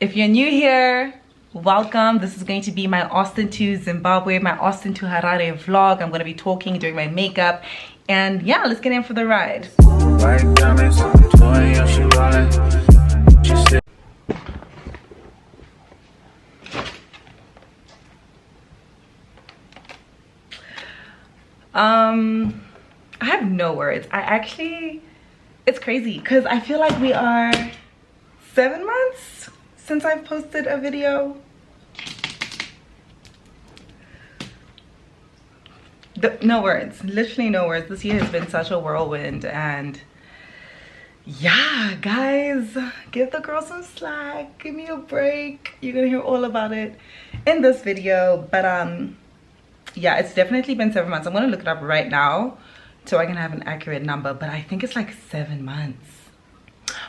If you're new here, welcome. This is going to be my Austin to Zimbabwe, my Austin to Harare vlog. I'm going to be talking, doing my makeup, and yeah, let's get in for the ride. I have no words. It's crazy because I feel like we are 7 months since I've posted a video. No words, literally no words. This year has been such a whirlwind, and yeah, guys, give the girl some slack, give me a break. You're gonna hear all about it in this video, but yeah, it's definitely been 7 months. I'm gonna look it up right now so I can have an accurate number, but I think it's like 7 months.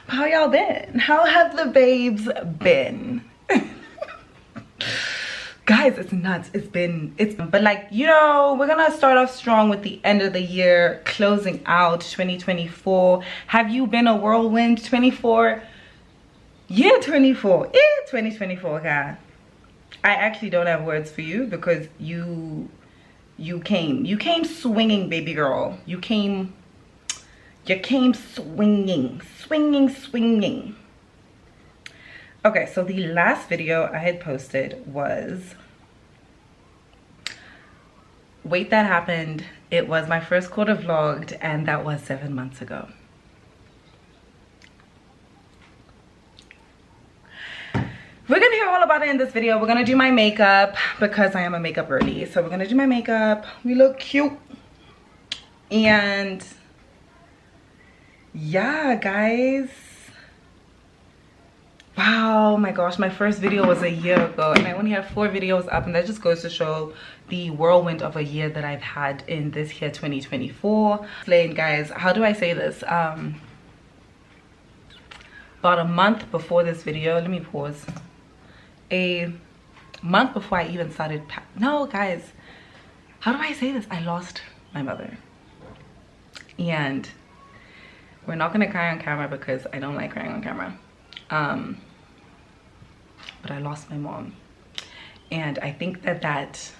How y'all been? How have the babes been? Guys, it's nuts. But like, you know, we're gonna start off strong with the end of the year, closing out 2024. Have you been a whirlwind? 24 year 24 yeah, 2024, guy. I actually don't have words for you because you came swinging, baby girl. You came swinging. Okay, so the last video I had posted was Wait That Happened. It was my first quarter vlogged, and that was 7 months ago. We're gonna hear all about it in this video. We're gonna do my makeup because I am a makeup girly. So we're gonna do my makeup. We look cute. And yeah, guys. Wow, my gosh, my first video was a year ago and I only have 4 videos up, and that just goes to show the whirlwind of a year that I've had in this year 2024. Explain, guys, how do I say this? About a month before this video, let me pause. A month before I even started, no guys, how do I say this? I lost my mother, and we're not gonna cry on camera because I don't like crying on camera. But I lost my mom, and I think that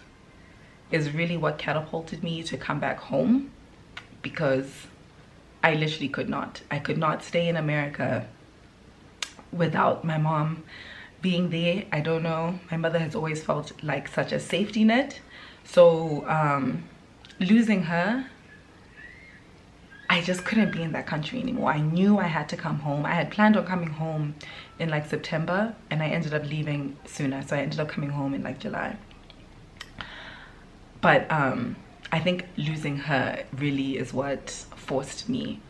is really what catapulted me to come back home, because I literally could not stay in America without my mom being there. I don't know, my mother has always felt like such a safety net, so losing her, I just couldn't be in that country anymore. I knew I had to come home. I had planned on coming home in like September, and I ended up leaving sooner, so I ended up coming home in like July. But I think losing her really is what forced me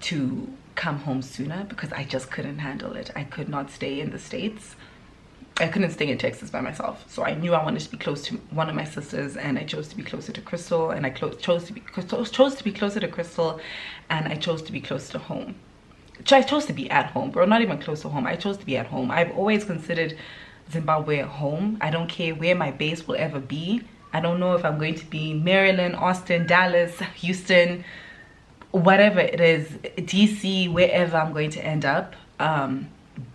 to come home sooner, because I just couldn't handle it. I could not stay in the States. I couldn't stay in Texas by myself, so I knew I wanted to be close to one of my sisters, and I chose to be closer to Crystal, and I chose to be closer to Crystal, and I chose to be close to home. I chose to be at home, bro. Not even close to home. I chose to be at home. I've always considered Zimbabwe a home. I don't care where my base will ever be. I don't know if I'm going to be Maryland, Austin, Dallas, Houston, whatever it is, DC, wherever I'm going to end up.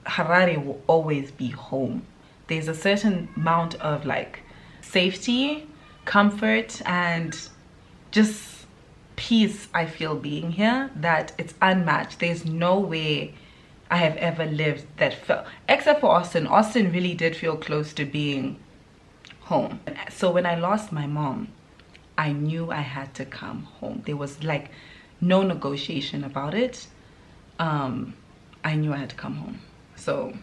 Harare will always be home. There's a certain amount of like safety, comfort, and just peace I feel being here that it's unmatched. There's no way I have ever lived that felt, except for Austin. Austin really did feel close to being home. So when I lost my mom, I knew I had to come home. There was like no negotiation about it. I knew I had to come home. So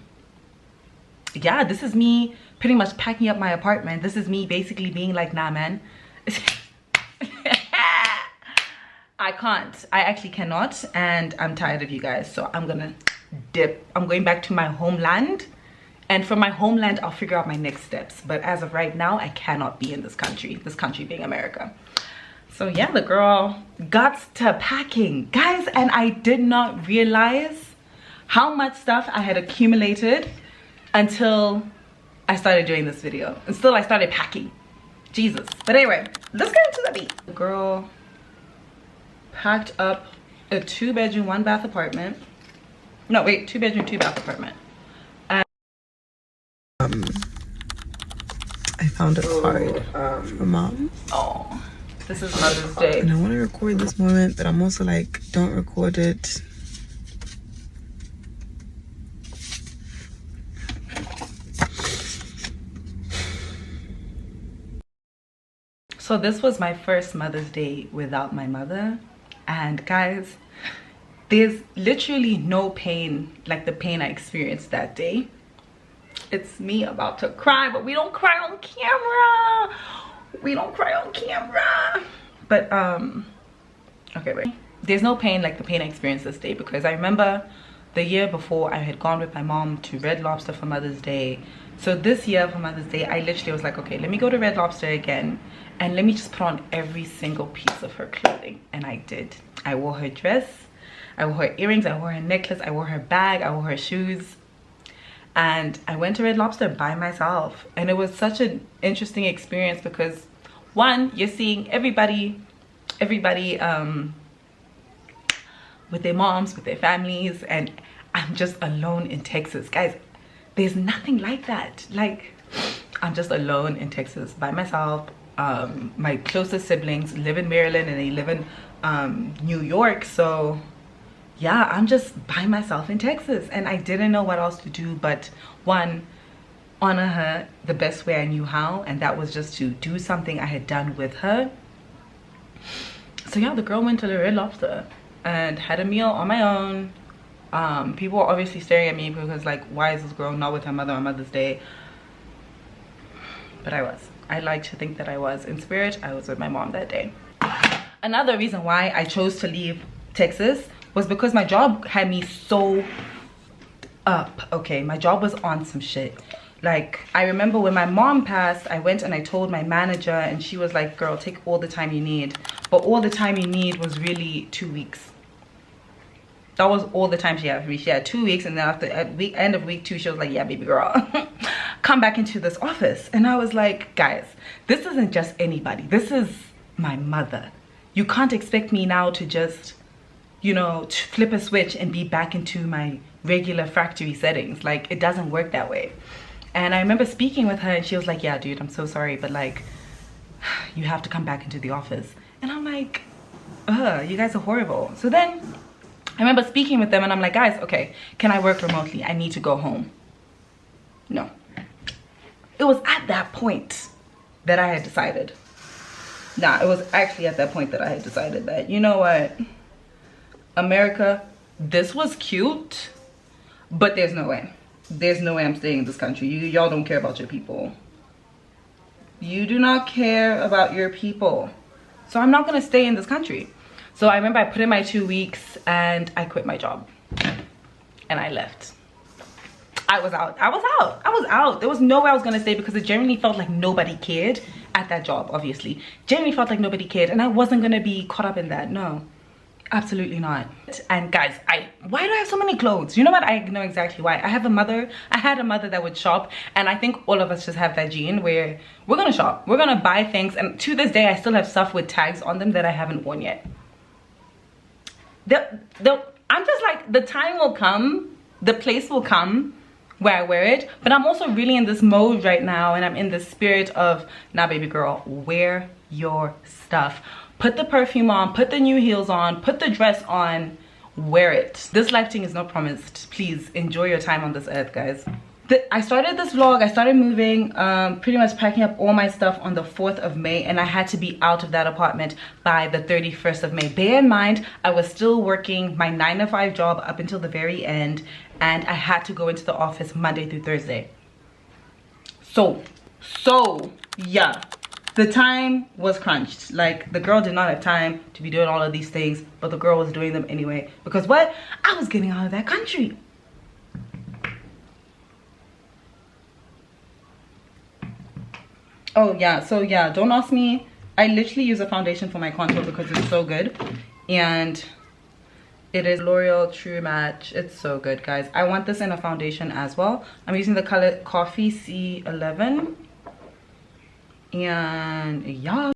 yeah, this is me pretty much packing up my apartment. This is me basically being like, nah man, I actually cannot, and I'm tired of you guys, so I'm gonna dip. I'm going back to my homeland, and from my homeland I'll figure out my next steps. But as of right now, I cannot be in this country being America. So yeah, the girl got to packing, guys, and I did not realize how much stuff I had accumulated until I started doing this video, until I started packing. Jesus. But anyway, let's get into the beat. The girl packed up a 2-bedroom, 1-bath apartment. No, wait, 2-bedroom, 2-bath apartment. I found a card for mom. Oh, this is Mother's Day. And I want to record this moment, but I'm also like, don't record it. So this was my first Mother's Day without my mother. And guys, there's literally no pain like the pain I experienced that day. It's me about to cry, but we don't cry on camera. We don't cry on camera. But okay, wait. There's no pain like the pain I experienced this day, because I remember the year before I had gone with my mom to Red Lobster for Mother's Day. So this year for Mother's Day, I literally was like, okay, let me go to Red Lobster again and let me just put on every single piece of her clothing. And I did. I wore her dress, I wore her earrings, I wore her necklace, I wore her bag, I wore her shoes. And I went to Red Lobster by myself. And it was such an interesting experience because, one, you're seeing everybody with their moms, with their families, and I'm just alone in Texas. Guys, there's nothing like that. Like, I'm just alone in Texas by myself. My closest siblings live in Maryland and they live in New York. So yeah, I'm just by myself in Texas, and I didn't know what else to do but, one, honor her the best way I knew how, and that was just to do something I had done with her. So yeah, the girl went to the Red Lobster and had a meal on my own. People were obviously staring at me because, like, why is this girl not with her mother on Mother's Day? But I like to think that I was. In spirit, I was with my mom that day. Another reason why I chose to leave Texas was because my job had me so up. Okay, my job was on some shit. Like, I remember when my mom passed, I went and I told my manager, and she was like, girl, take all the time you need. But all the time you need was really 2 weeks. That was all the time she had for me. She had 2 weeks, and then after end of week 2, she was like, yeah, baby girl, come back into this office. And I was like, guys, this isn't just anybody. This is my mother. You can't expect me now to just, you know, to flip a switch and be back into my regular factory settings. Like, it doesn't work that way. And I remember speaking with her, and she was like, yeah, dude, I'm so sorry, but like, you have to come back into the office. And I'm like, you guys are horrible. So then I remember speaking with them, and I'm like, guys, okay, can I work remotely? I need to go home. No. It was at that point that I had decided. Nah, it was actually at that point that I had decided that, you know what, America, this was cute, but there's no way. There's no way I'm staying in this country. Y'all don't care about your people. You do not care about your people. So I'm not gonna stay in this country. So I remember I put in my 2 weeks and I quit my job. And I left. I was out. There was no way I was gonna stay because it genuinely felt like nobody cared at that job, obviously. Genuinely felt like nobody cared, and I wasn't gonna be caught up in that. No, absolutely not. And guys, why do I have so many clothes? You know what? I know exactly why. I had a mother that would shop, and I think all of us just have that gene where we're gonna shop, we're gonna buy things, and to this day I still have stuff with tags on them that I haven't worn yet. I'm just like, the time will come, the place will come where I wear it, but I'm also really in this mode right now, and I'm in the spirit of, nah, baby girl, wear your stuff. Put the perfume on, put the new heels on, put the dress on, wear it. This life thing is not promised. Please enjoy your time on this earth, guys. I started this vlog, I started moving, pretty much packing up all my stuff on the 4th of May, and I had to be out of that apartment by the 31st of May. Bear in mind, I was still working my 9-to-5 job up until the very end, and I had to go into the office Monday through Thursday. So yeah, the time was crunched. Like, the girl did not have time to be doing all of these things, but the girl was doing them anyway. Because what? I was getting out of that country. Oh yeah, so yeah, don't ask me. I literally use a foundation for my contour because it's so good. And it is L'Oreal True Match. It's so good, guys. I want this in a foundation as well. I'm using the color Coffee C11. And yeah,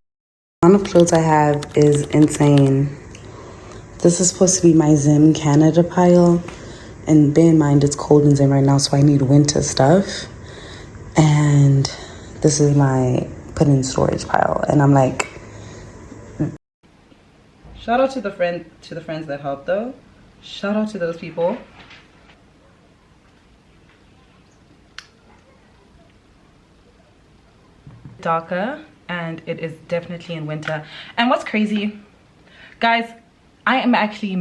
The amount of clothes I have is insane. This is supposed to be my Zim Canada pile, and bear in mind it's cold in Zim right now, so I need winter stuff. And this is my put in storage pile. And I'm like, shout out to the friends that helped though. Shout out to those people. Darker, and it is definitely in winter. And what's crazy, guys, I am actually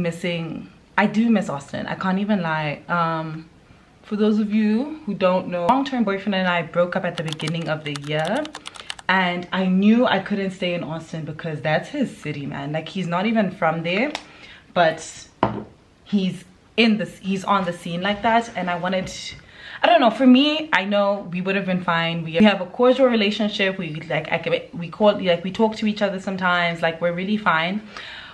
I do miss Austin. I can't even lie. For those of you who don't know, long-term boyfriend and I broke up at the beginning of the year, and I knew I couldn't stay in Austin because that's his city, man. Like, he's not even from there, but he's on the scene like that, and I don't know, for me, I know we would have been fine. We have a cordial relationship. We talk to each other sometimes, like we're really fine.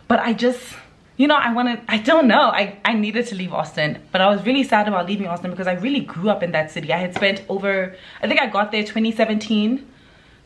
But I just, you know, I don't know, I needed to leave Austin. But I was really sad about leaving Austin because I really grew up in that city. I had spent I think I got there 2017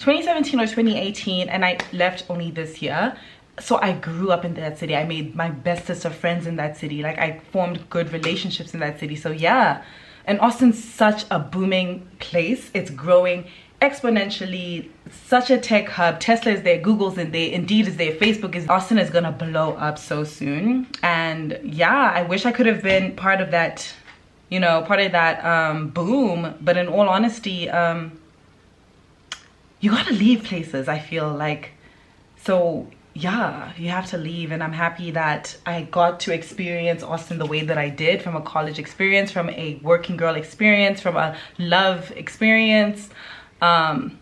or 2018, and I left only this year. So I grew up in that city. I made my bestest of friends in that city. Like, I formed good relationships in that city. So yeah. And Austin's such a booming place. It's growing exponentially. Such a tech hub. Tesla is there, Google's in there, Indeed is there, Facebook is. Austin is gonna blow up so soon. And yeah, I wish I could have been part of that, you know, boom. But in all honesty, you gotta leave places, I feel like. So yeah, you have to leave, and I'm happy that I got to experience Austin the way that I did, from a college experience, from a working girl experience, from a love experience. I'm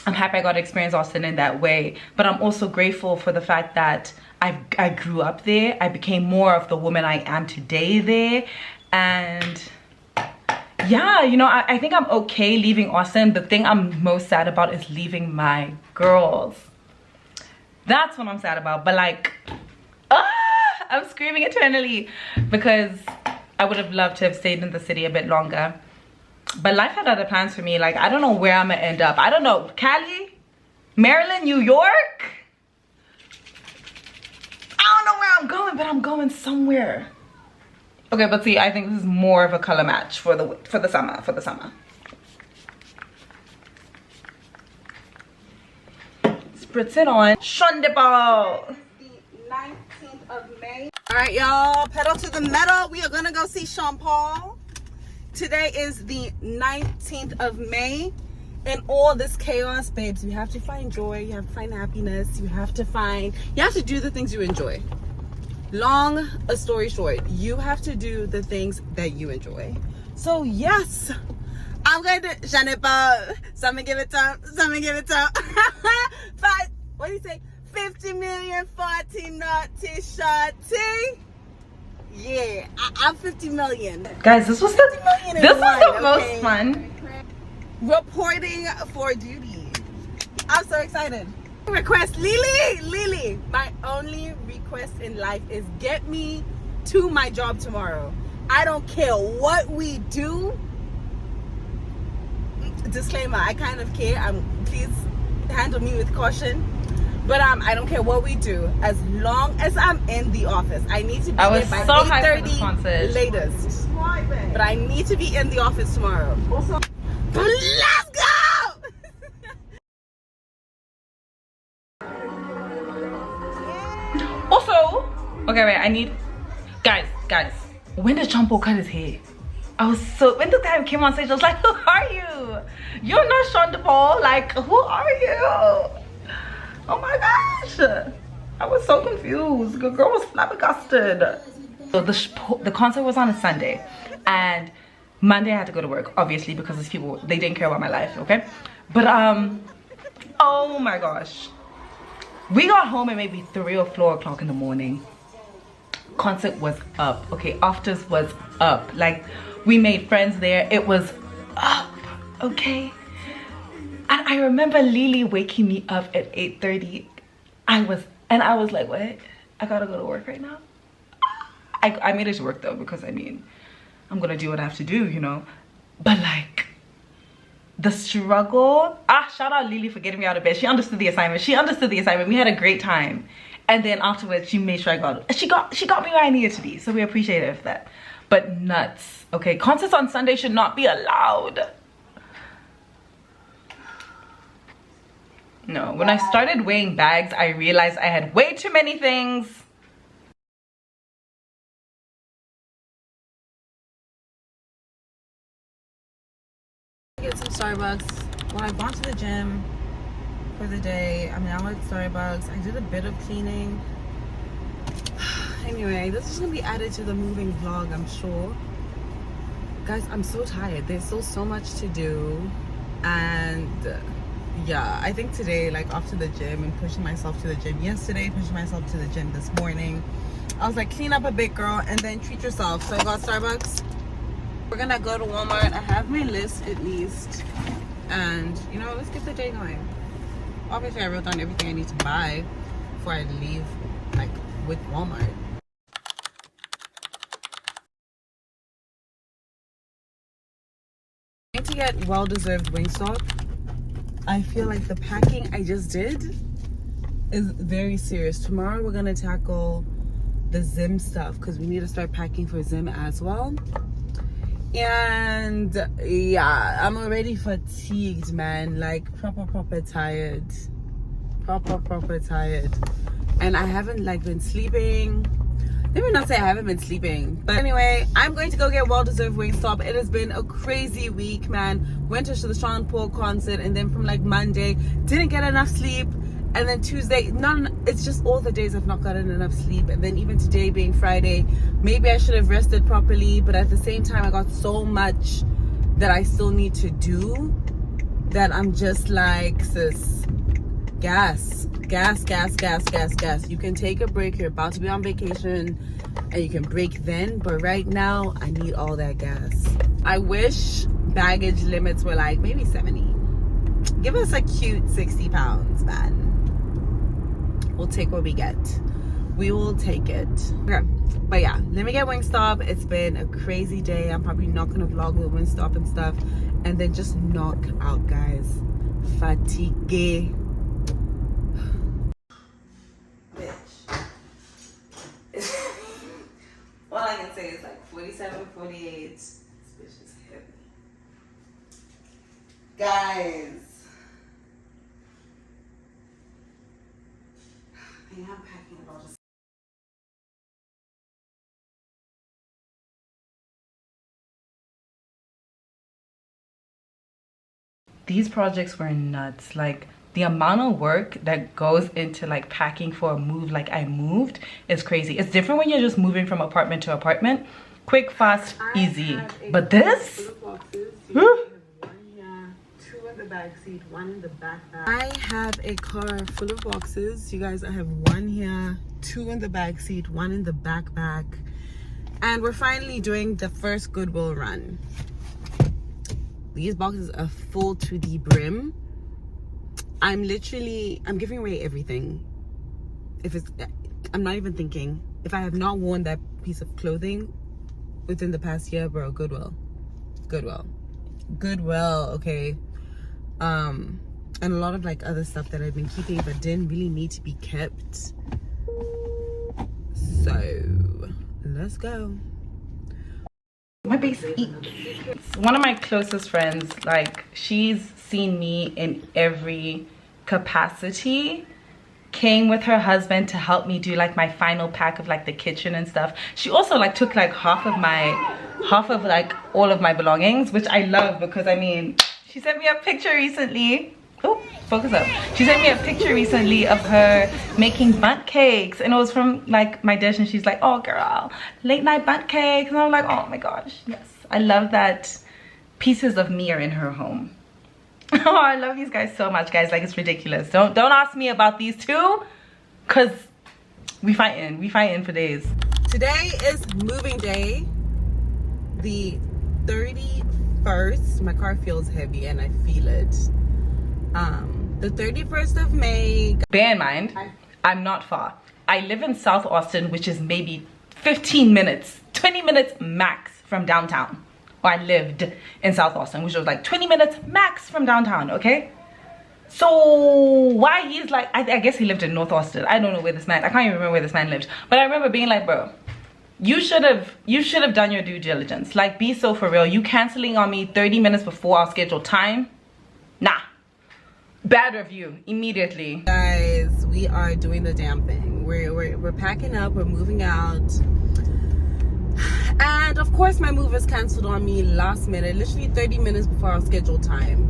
happy I got to experience Austin in that way, but I'm also grateful for the fact that I grew up there. I became more of the woman I am today there, and yeah, you know, I think I'm okay leaving Austin. The thing I'm most sad about is leaving my girls. That's what I'm sad about. But like, I'm screaming eternally because I would have loved to have stayed in the city a bit longer. But life had other plans for me. Like, I don't know where I'm gonna end up. I don't know. Cali? Maryland? New York? I don't know where I'm going, but I'm going somewhere. Okay, but see, I think this is more of a color match for the summer. Spritz it on. Shondibal. The 19th of May. All right, y'all, pedal to the metal. We are gonna go see Sean Paul. Today is the 19th of May. In all this chaos, babes, you have to find joy, you have to find happiness, you have to do the things you enjoy. Long a story short, you have to do the things that you enjoy. So yes, I'm going to Shanipa. Someone give it up. What do you say? 50 million 40 naughty shorty. Yeah, I'm 50 million. Guys, this was the most fun. Reporting for duty. I'm so excited. Request, Lily. My only request in life is get me to my job tomorrow. I don't care what we do. Disclaimer, I kind of care. Please handle me with caution. But I don't care what we do, as long as I'm in the office. I need to be there by 8:30 latest. But I need to be in the office tomorrow. Also, let's go! Also, okay, wait, I need, guys, when did Sean Paul cut his hair? When the guy came on stage, I was like, who are you? You're not Sean Paul. Like, who are you? Oh my gosh, I was so confused. The girl was flabbergasted. So the concert was on a Sunday, and Monday I had to go to work, obviously, because these people, they didn't care about my life, okay? But oh my gosh, we got home at maybe 3 or 4 o'clock in the morning. Concert was up, okay? Afters was up. Like, we made friends there. It was up, okay? And I remember Lily waking me up at 8:30. I was like, what? I gotta go to work right now? I made it to work though, because I mean, I'm gonna do what I have to do, you know? But like, the struggle, shout out Lily for getting me out of bed. She understood the assignment. We had a great time. And then afterwards, she made sure she got me where I needed to be. So we appreciate it for that. But nuts, okay? Concerts on Sunday should not be allowed. No, when I started weighing bags, I realized I had way too many things. Get some Starbucks. Well, I've gone to the gym for the day. I'm now at Starbucks. I did a bit of cleaning. Anyway, this is gonna be added to the moving vlog, I'm sure. Guys, I'm so tired. There's still so much to do. And yeah, I think today, like after the gym and pushing myself to the gym yesterday, pushing myself to the gym this morning, I was like, clean up a bit, girl, and then treat yourself. So I got Starbucks. We're gonna go to Walmart. I have my list at least. And you know, let's get the day going. Obviously, I wrote down everything I need to buy before I leave, like with Walmart. I'm going to get well-deserved Wingstop. I feel like the packing I just did is very serious. Tomorrow we're gonna tackle the Zim stuff because we need to start packing for Zim as well. And yeah, I'm already fatigued, man. Like proper tired. Proper tired. And I haven't like been sleeping. Let me not say I haven't been sleeping, but anyway, I'm going to go get well-deserved Wingstop. It has been a crazy week, man. Went to the Sean Paul concert, and then from like Monday, didn't get enough sleep, and then Tuesday, it's just all the days I've not gotten enough sleep, and then even today being Friday, maybe I should have rested properly, but at the same time, I got so much that I still need to do that I'm just like, sis, gas. You can take a break. You're about to be on vacation and you can break then, but right now I need all that gas. I wish baggage limits were like maybe 70. Give us a cute 60 pounds, man. We'll take what we get. We will take it. Okay, but yeah, let me get Wingstop. It's been a crazy day. I'm probably not gonna vlog with Wingstop and stuff, and then just knock out, guys. Fatigue. All I can say is like 47, 48. This bitch is heavy. Guys. I am packing about just. These projects were nuts. Like the amount of work that goes into like packing for a move like I moved is crazy. It's different when you're just moving from apartment to apartment. Quick, fast, easy. But this? Two in the back seat, one in the backpack. I have a car full of boxes. You guys, I have one here, two in the back seat, one in the backpack. And we're finally doing the first Goodwill run. These boxes are full to the brim. I'm giving away everything. I'm not even thinking. If I have not worn that piece of clothing within the past year, bro, Goodwill, okay. And a lot of like other stuff that I've been keeping but didn't really need to be kept. So let's go. My base eats. One of my closest friends, like she's seen me in every capacity, came with her husband to help me do like my final pack of like the kitchen and stuff. She also like took like half of like all of my belongings, which I love because I mean, she sent me a picture recently. Oh, focus up. She sent me a picture recently of her making bundt cakes, and it was from like my dish, and she's like, oh girl, late night bundt cakes. And I'm like, oh my gosh, yes. I love that pieces of me are in her home. Oh, I love these guys so much, guys. Like, it's ridiculous. Don't ask me about these two, because we fighting for days. Today is moving day, the 31st. My car feels heavy and I feel it. The 31st of May. Bear in mind, I'm not far. I live in South Austin, which is maybe 15 minutes, 20 minutes max from downtown. Or I lived in South Austin, which was like 20 minutes max from downtown, okay? So why he's like, I guess he lived in North Austin. I don't know where this man, I can't even remember where this man lived. But I remember being like, bro, you should have done your due diligence. Like, be so for real. You canceling on me 30 minutes before our scheduled time? Nah. Bad review immediately. Guys, we are doing the damn thing. We're packing up, we're moving out. And of course my move was cancelled on me last minute, literally 30 minutes before our scheduled time.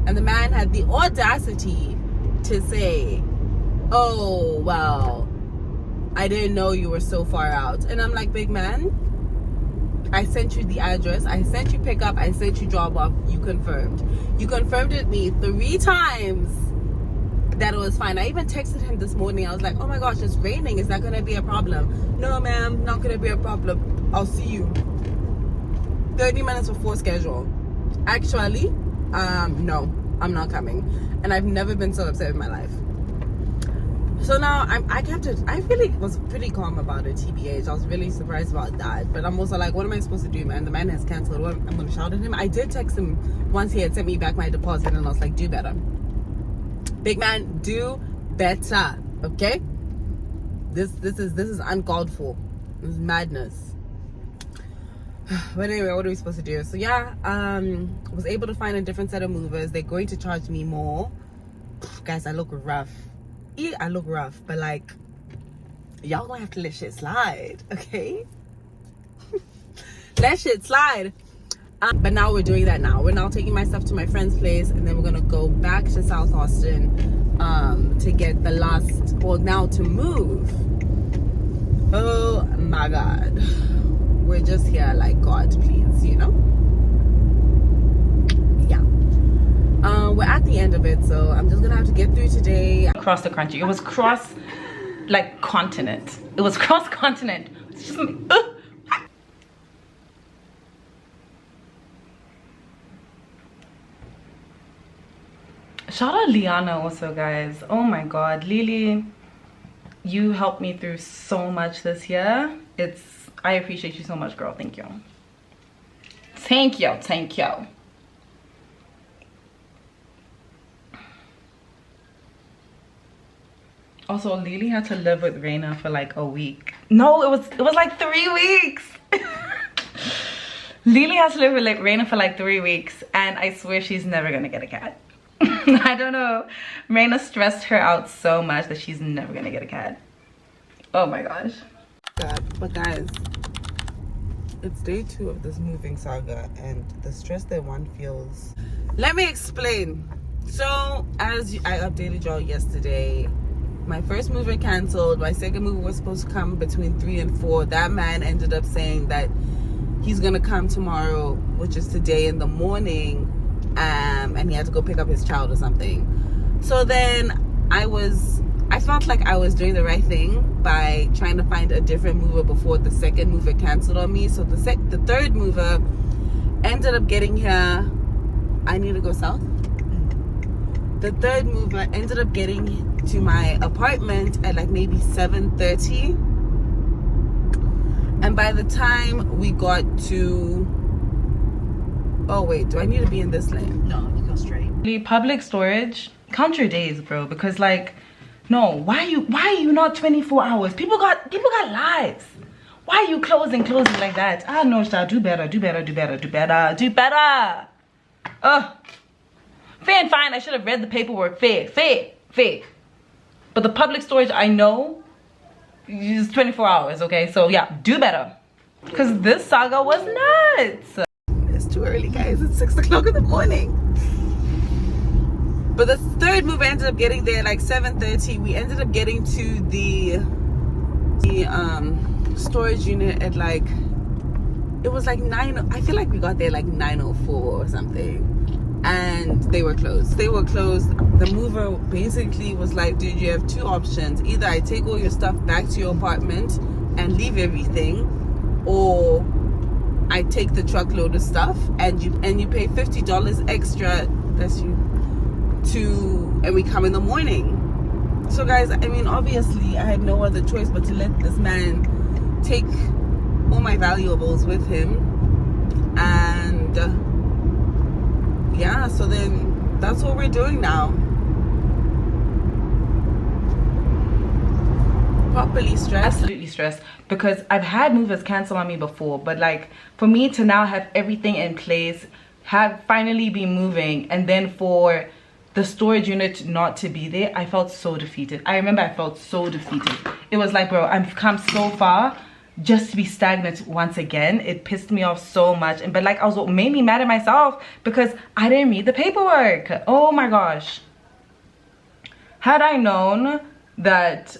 And the man had the audacity to say, oh, well, I didn't know you were so far out. And I'm like, big man, I sent you the address, I sent you pick up, I sent you drop off, you confirmed. You confirmed with me 3 times that it was fine. I even texted him this morning. I was like, oh my gosh, it's raining, is that gonna be a problem? No ma'am, not gonna be a problem. I'll see you 30 minutes before schedule. Actually, no, I'm not coming. And I've never been so upset in my life. So now I really was pretty calm about it, TBH. I was really surprised about that. But I'm also like, what am I supposed to do, man? The man has canceled. I'm gonna shout at him. I did text him once he had sent me back my deposit, and I was like, do better. Big man, do better. Okay? This is uncalled for. This is madness. But anyway, what are we supposed to do? So yeah, was able to find a different set of movers. They're going to charge me more. Guys, I look rough. Yeah, I look rough, but like, y'all gonna have to let shit slide, okay? Let shit slide. But now we're doing that now. We're now taking my stuff to my friend's place, and then we're gonna go back to South Austin to get the last, well, now to move. Oh my God. We're just here like, God, please, you know? Yeah. We're at the end of it, so I'm just gonna have to get through today. Across the country. It was cross, like, continent. It was cross continent. It's just, Shout out Liana also, guys. Oh my God, Lily, you helped me through so much this year. I appreciate you so much, girl. Thank you. Thank you. Thank you. Also, Lily had to live with Raina for like a week. No, it was like 3 weeks. Lily has to live with like Raina for like 3 weeks, and I swear she's never gonna get a cat. I don't know. Raina stressed her out so much that she's never gonna get a cat. Oh my gosh. But guys, it's day 2 of this moving saga, and the stress that one feels. Let me explain. So as I updated y'all yesterday, my first mover canceled. My second mover was supposed to come between 3 and 4. That man ended up saying that he's gonna come tomorrow, which is today in the morning, and he had to go pick up his child or something. So then I felt like I was doing the right thing by trying to find a different mover before the second mover canceled on me. So the third mover ended up getting here. I need to go south. The third mover ended up getting to my apartment at like maybe 7:30. And by the time we got to, oh wait, do I need to be in this lane? No, you go straight. Public storage, count your days, bro, because like, no, why are you not 24 hours? People got lives. Why are you closing like that? Ah, no, sir, do better. Fair and fine, I should have read the paperwork. Fair. But the public storage, I know, is 24 hours, okay? So yeah, do better. Because this saga was nuts. It's too early, guys. It's 6 o'clock in the morning. But the third mover ended up getting there like 7:30. We ended up getting to the storage unit at like, it was like 9. I feel like we got there like 9:04 or something, and they were closed. The mover basically was like, dude, you have 2 options. Either I take all your stuff back to your apartment and leave everything, or I take the truckload of stuff and you pay $50 extra. That's you. And we come in the morning. So guys, I mean, obviously I had no other choice but to let this man take all my valuables with him. And yeah, so then that's what we're doing now. Properly stressed. Absolutely stressed, because I've had movers cancel on me before, but like for me to now have everything in place, have finally been moving, and then for the storage unit not to be there, I felt so defeated. I remember I felt so defeated. It was like, bro, I've come so far just to be stagnant once again. It pissed me off so much. But like, I was made me mad at myself because I didn't read the paperwork. Oh my gosh. Had I known that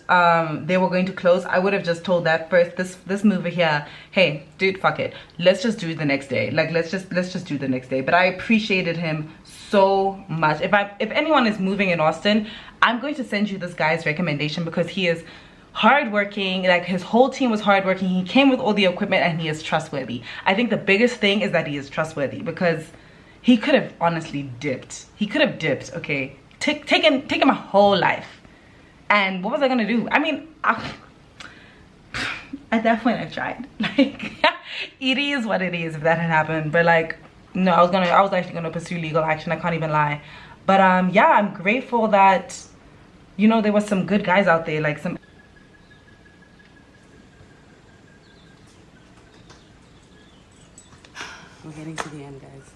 they were going to close, I would have just told that first this mover here, hey dude, fuck it, let's just do it the next day. Like, let's just do the next day. But I appreciated him so much. If anyone is moving in Austin, I'm going to send you this guy's recommendation because he is hardworking. Like, his whole team was hardworking. He came with all the equipment and he is trustworthy. I think the biggest thing is that he is trustworthy because he could have honestly dipped. He could have dipped, okay? Taken my whole life. And what was I gonna do? I mean, at that point I tried. Like, it is what it is if that had happened. But like, no, I was actually gonna pursue legal action. I can't even lie. But yeah, I'm grateful that, you know, there was some good guys out there, like some. We're getting to the end, guys.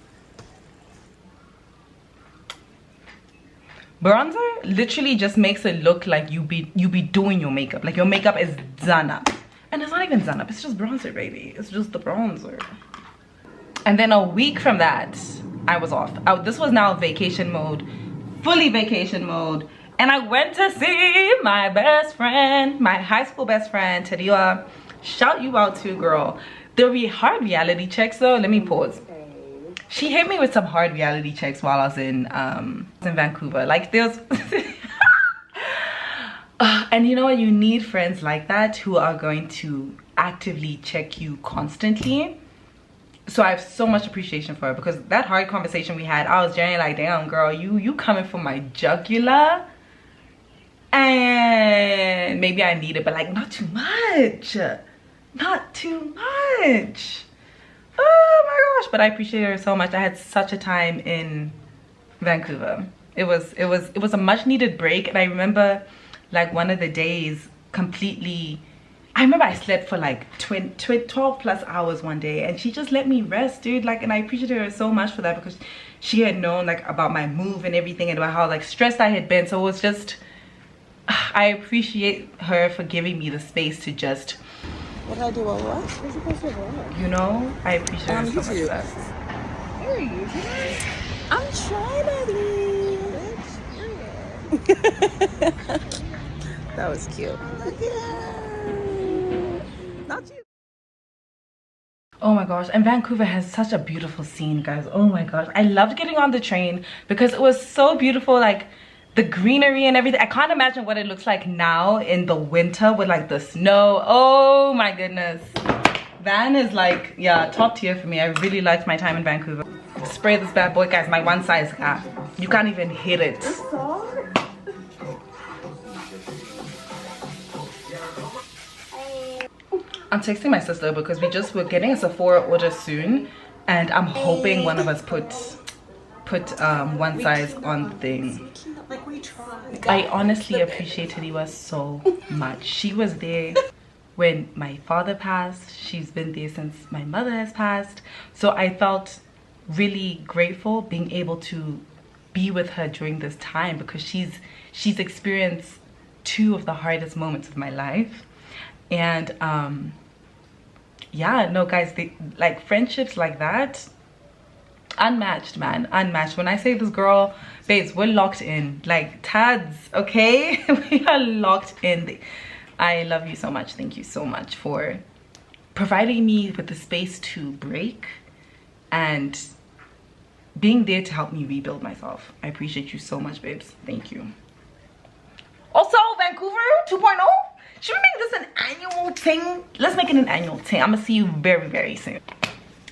Bronzer literally just makes it look like you be doing your makeup. Like, your makeup is done up. And it's not even done up, it's just bronzer, baby. It's just the bronzer. And then a week from that, I was off. This was now vacation mode, fully vacation mode. And I went to see my best friend, my high school best friend, Tadiwa. Shout you out too, girl. The hard reality checks though, let me pause. She hit me with some hard reality checks while I was in Vancouver. Like, there's and you know what, you need friends like that who are going to actively check you constantly. So I have so much appreciation for her, because that hard conversation we had, I was generally like, damn girl, you coming for my jugular, and maybe I need it, but like not too much, not too much. Oh my gosh, but I appreciate her so much. I had such a time in Vancouver. It was a much needed break. And I remember like one of the days completely, I remember I slept for like 12 plus hours one day, and she just let me rest, dude. Like, and I appreciated her so much for that, because she had known like about my move and everything, and about how like stressed I had been. So it was just, I appreciate her for giving me the space to just, What did I do? What? What's supposed to work? you know, I appreciate her so much for that. Where are you? I'm trying to leave. That was cute. Look at her. Not you. Oh my gosh, and Vancouver has such a beautiful scene, guys. Oh my gosh, I loved getting on the train because it was so beautiful. Like, the greenery and everything. I can't imagine what it looks like now in the winter with like the snow. Oh my goodness. Van is like, yeah, top tier for me. I really liked my time in Vancouver. Spray this bad boy, guys. My one size cap. You can't even hit it. I'm texting my sister because we're getting a Sephora order soon, and I'm hoping one of us put one size on the thing. Like, we tried. I honestly appreciate Tadiwa so much. She was there when my father passed. She's been there since my mother has passed. So I felt really grateful being able to be with her during this time, because she's experienced two of the hardest moments of my life. And yeah, no guys, like friendships like that, unmatched, man, unmatched. When I say this girl, babes, we're locked in like Tads, okay? We are locked in. I love you so much. Thank you so much for providing me with the space to break and being there to help me rebuild myself. I appreciate you so much, babes. Thank you. Also, Vancouver 2.0, should we make this an annual thing? Let's make it an annual thing. I'm gonna see you very, very soon.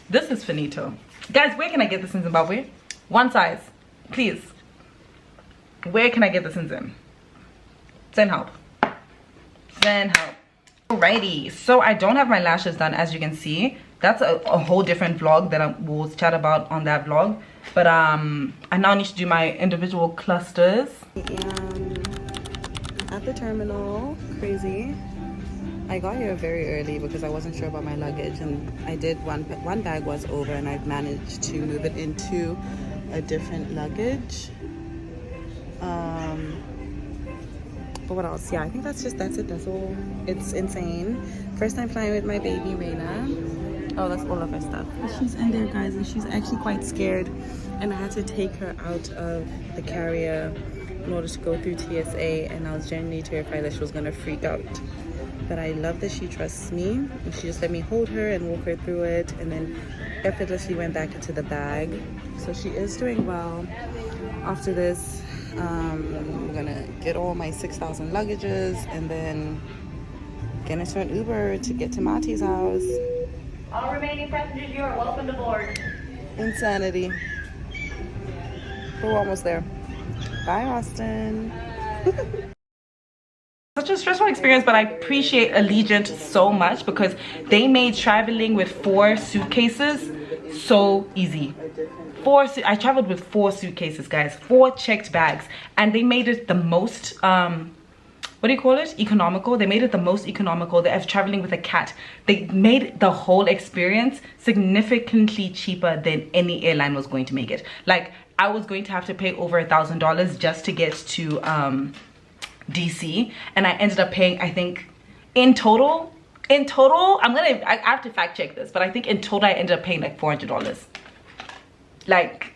This is finito. Guys, where can I get this in Zimbabwe? One size, please. Where can I get this in Zim? Send help. Send help. Alrighty, so I don't have my lashes done, as you can see. That's a whole different vlog that we'll chat about on that vlog. But I now need to do my individual clusters. At the terminal, crazy. I got here very early because I wasn't sure about my luggage, and I did one bag was over, and I've managed to move it into a different luggage. But what else? Yeah, I think that's it. That's all. It's insane. First time flying with my baby Reina. Oh, that's all of her stuff. She's in there, guys, and she's actually quite scared. And I had to take her out of the carrier in order to go through TSA, and I was genuinely terrified that she was gonna freak out. But I love that she trusts me, and she just let me hold her and walk her through it, and then effortlessly went back into the bag. So she is doing well. After this, I'm gonna get all my 6,000 luggages and then get into an Uber to get to Mati's house. All remaining passengers, you are welcome to board. Insanity. But we're almost there. Bye, Austin. Such a stressful experience, but I appreciate Allegiant so much because they made traveling with 4 suitcases so easy. I traveled with 4 suitcases, guys, 4 checked bags, and they made it the most what do you call it, economical. They made it the most economical. They have traveling with a cat. They made the whole experience significantly cheaper than any airline was going to make it. Like, I was going to have to pay over $1,000 just to get to DC, and I ended up paying, I think in total I have to fact check this, but I think in total I ended up paying like $400. Like,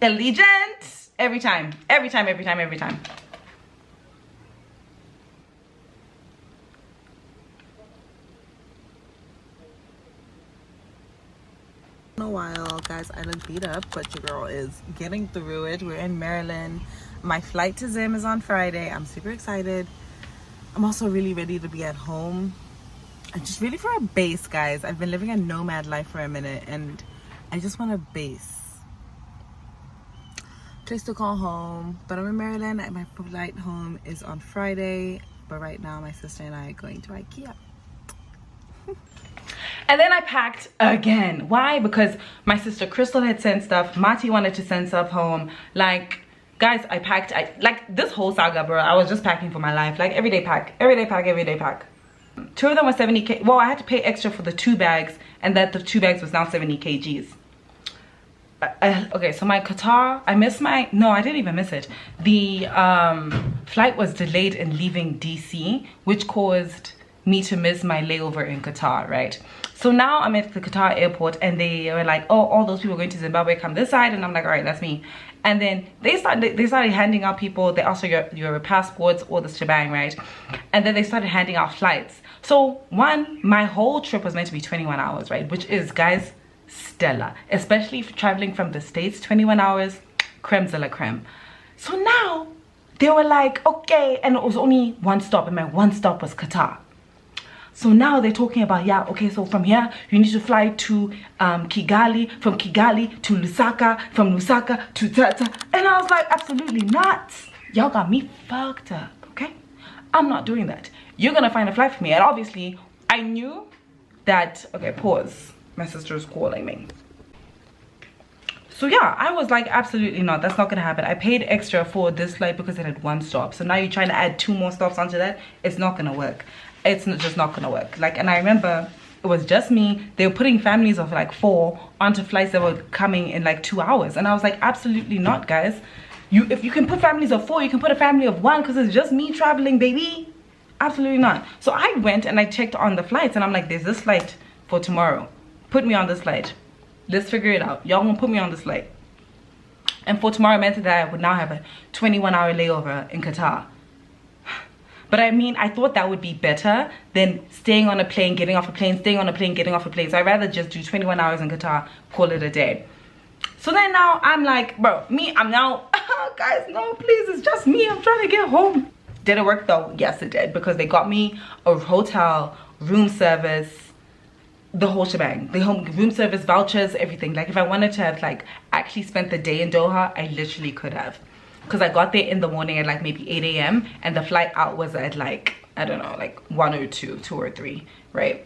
Allegiant, every time. I In a while, guys, I look beat up, but your girl is getting through it. We're in Maryland. My flight to Zim is on Friday. I'm super excited. I'm also really ready to be at home. I'm just ready for a base, guys. I've been living a nomad life for a minute, and I just want a base. Place to call home. But I'm in Maryland, and my flight home is on Friday. But right now, my sister and I are going to IKEA. And then I packed again. Why? Because my sister Crystal had sent stuff. Mati wanted to send stuff home. Like, guys, I packed. Like, this whole saga, bro, I was just packing for my life. Like, everyday pack. 2 of them were 70 well, I had to pay extra for the 2 bags, and that the 2 bags was now 70 kgs. Okay, so my Qatar, I missed my, no, I didn't even miss it. The flight was delayed in leaving DC, which caused me to miss my layover in Qatar, right? So now I'm at the Qatar airport, and they were like, oh, all those people going to Zimbabwe, come this side. And I'm like, all right, that's me. And then they started handing out people. They asked for your passports, all this shebang, right? And then they started handing out flights. So my whole trip was meant to be 21 hours, right? Which is, guys, stellar, especially if traveling from the States. 21 hours, creme de la creme. So now they were like, okay, and it was only 1 stop, and my 1 stop was Qatar. So now they're talking about, yeah, okay, so from here you need to fly to Kigali, from Kigali to Lusaka, from Lusaka to Tata. And I was like, absolutely not. Y'all got me fucked up, okay? I'm not doing that. You're gonna find a flight for me. And obviously I knew that, okay, pause, my sister's calling me. So yeah, I was like, absolutely not, that's not gonna happen. I paid extra for this flight because it had 1 stop. So now you're trying to add 2 more stops onto that. It's not gonna work. It's just not gonna work. Like, and I remember it was just me. They were putting families of like 4 onto flights that were coming in like 2 hours. And I was like, absolutely not, guys. If you can put families of 4, you can put a family of 1 because it's just me traveling, baby. Absolutely not. So I went and I checked on the flights, and I'm like, there's this flight for tomorrow. Put me on this flight. Let's figure it out. Y'all won't put me on this flight. And for tomorrow, meant that I would now have a 21-hour layover in Qatar. But I mean, I thought that would be better than staying on a plane, getting off a plane, staying on a plane, getting off a plane. So I'd rather just do 21 hours in Qatar, call it a day. So then now I'm like, bro, I'm now, guys, no, please, it's just me. I'm trying to get home. Did it work though? Yes, it did, because they got me a hotel, room service, the whole shebang, the home room service, vouchers, everything. Like, if I wanted to have like actually spent the day in Doha, I literally could have. Because I got there in the morning at like maybe 8 a.m. and the flight out was at like, I don't know, like 1 or 2 or 3, right?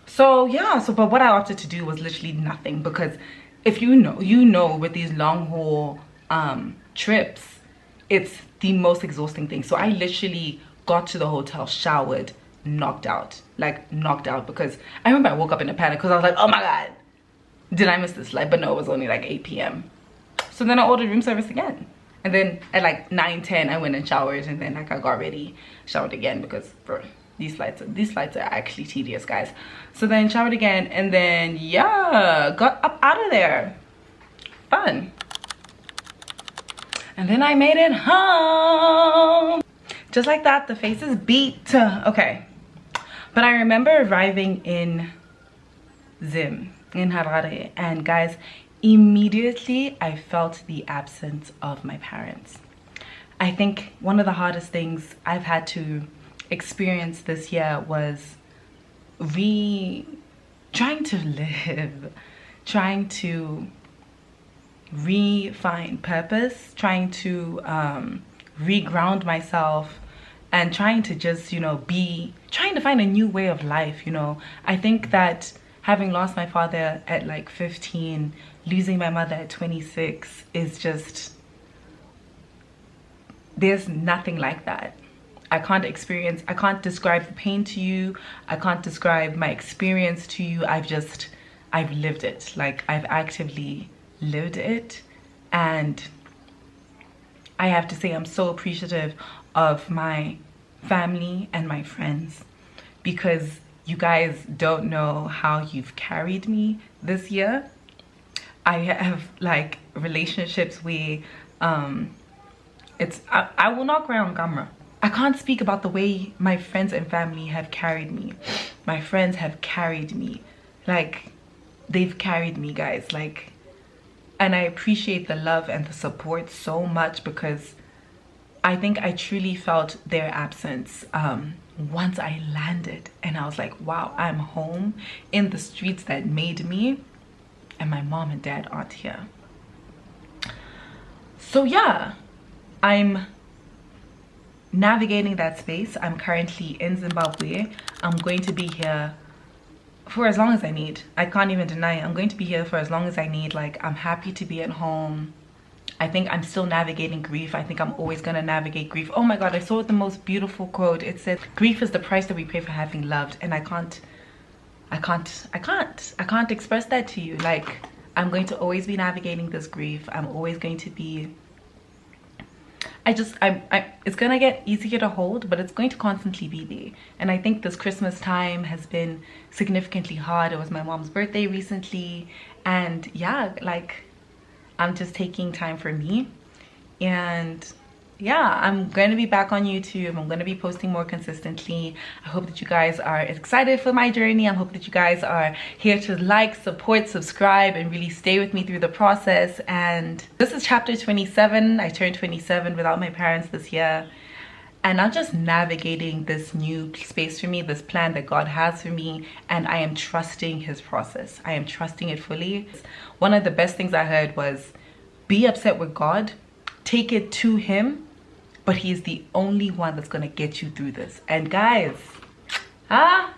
So yeah, but what I opted to do was literally nothing, because if you know with these long haul trips, it's the most exhausting thing. So I literally got to the hotel, showered, knocked out, because I remember I woke up in a panic because I was like, oh my God, did I miss this flight? But no, it was only like 8 p.m. So then I ordered room service again. And then at like 9:10 I went and showered, and then like I got ready, showered again, because bro, these flights are actually tedious, guys. So then showered again, and then yeah, got up out of there. Fun. And then I made it home. Just like that, the face is beat. Okay. But I remember arriving in Zim, in Harare, and guys, immediately I felt the absence of my parents. I think one of the hardest things I've had to experience this year was trying to live, trying to find purpose, trying to reground myself, and trying to just, you know, trying to find a new way of life, you know. I think that having lost my father at like 15, losing my mother at 26 is just, there's nothing like that. I can't describe the pain to you. I can't describe my experience to you. I've lived it. Like, I've actively lived it. And I have to say, I'm so appreciative of my family and my friends, because you guys don't know how you've carried me this year. I have like relationships where I will not cry on camera. I can't speak about the way my friends and family have carried me. My friends have carried me. Like, they've carried me, guys. Like, and I appreciate the love and the support so much, because I think I truly felt their absence once I landed, and I was like, wow, I'm home in the streets that made me, and my mom and dad aren't here. So yeah, I'm navigating that space. I'm currently in Zimbabwe. I'm going to be here for as long as I need. I can't even deny it. I'm going to be here for as long as I need. Like, I'm happy to be at home. I think I'm still navigating grief. I think I'm always gonna navigate grief. Oh my god, I saw the most beautiful quote. It said, grief is the price that we pay for having loved. And I can't express that to you. Like, I'm going to always be navigating this grief. I'm always going to be, it's gonna get easier to hold, but it's going to constantly be there. And I think this Christmas time has been significantly hard. It was my mom's birthday recently, and yeah, like, I'm just taking time for me. And yeah, I'm going to be back on YouTube. I'm going to be posting more consistently. I hope that you guys are excited for my journey. I hope that you guys are here to like, support, subscribe, and really stay with me through the process. And this is chapter 27. I turned 27 without my parents this year. And I'm just navigating this new space for me, this plan that God has for me, and I am trusting his process. I am trusting it fully. One of the best things I heard was, be upset with God, take it to him, but he's the only one that's gonna get you through this. And guys,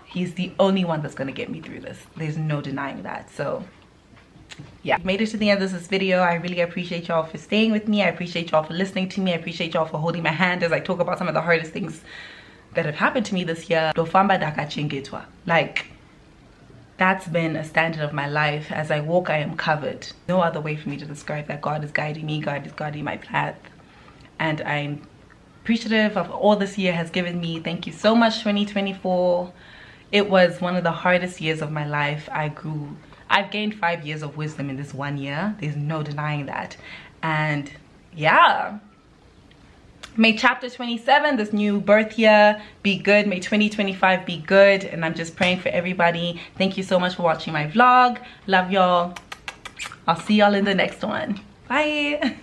he's the only one that's gonna get me through this. There's no denying that. So yeah, I've made it to the end of this video. I really appreciate y'all for staying with me. I appreciate y'all for listening to me. I appreciate y'all for holding my hand as I talk about some of the hardest things that have happened to me this year. Ndofamba Ndakachengetwa. Like, that's been a standard of my life. As I walk, I am covered. No other way for me to describe that. God is guiding me. God is guiding my path. And I'm appreciative of all this year has given me. Thank you so much, 2024. It was one of the hardest years of my life. I've gained 5 years of wisdom in this 1 year. There's no denying that. And yeah, may chapter 27, this new birth year, be good. May 2025 be good. And I'm just praying for everybody. Thank you so much for watching my vlog. Love y'all. I'll see y'all in the next one. Bye.